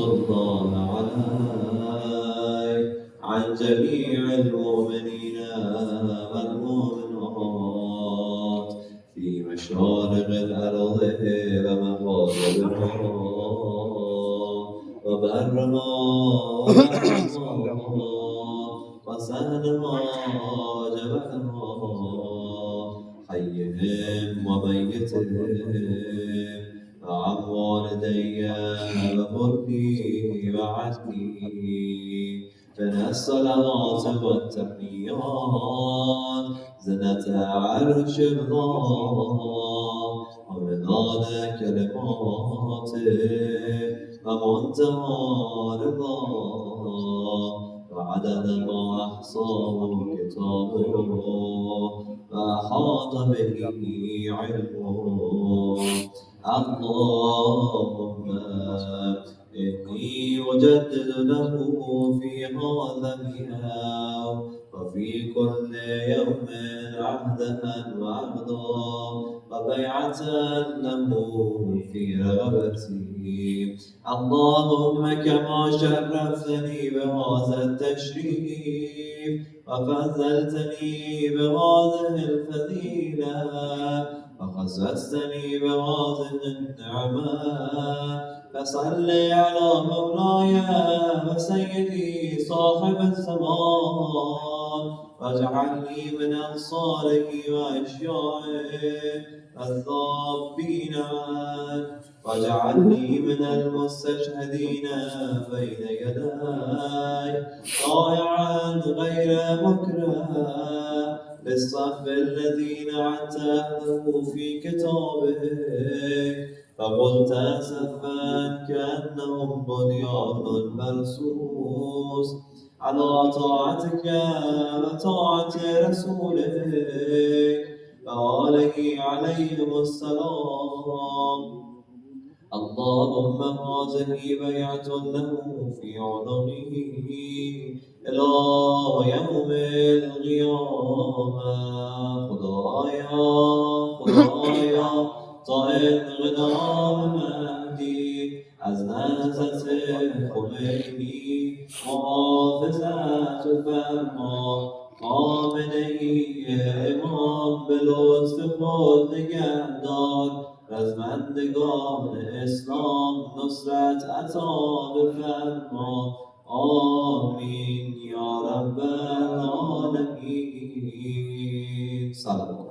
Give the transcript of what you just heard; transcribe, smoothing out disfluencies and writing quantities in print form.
الله عليك عن جميع المؤمنين والمؤمنات في مشارق الأرض ومغاربها وبرها وبحرها وسهلها وجبلها حيهم وميتهم وعن والدي وقربي وعني من الصلوات والتحيات زنة عرش الله ومداد كلماته ومنتهى رضاه وعدد ما أحصاه كتابه وأحاط به علمه اللهم إني أجدد له في هذا اليوم وفي كل يوم عهدا وعهدا وبيعة له في رغبتي اللهم كما شرفتني بهذا التشريف وفضلتني بهذه الفضيلة وخصصتني بهذه النعمة فصل على مولاي وسيدي صاحب الزمان واجعلني من أنصاره وأشيائه الذابين عنه واجعلني من المستشهدين بين يديك طائعا غير مكره بالصف الذين عدت أهله في كتابك فقلت صفا كأنهم بنيان مرصوص على طاعتك وطاعة رسولك وآله عليهم السلام اللهم هذه بيعة له في عنقه إلى يوم القيامة خدایا تا انقلاب مهدی از نهضت خمینی محافظت فرما خامنه امام به لطف خود نگهدار رزمندگان اسلام نصرت عطا بفرما آمین یا رب العالمین. سلام.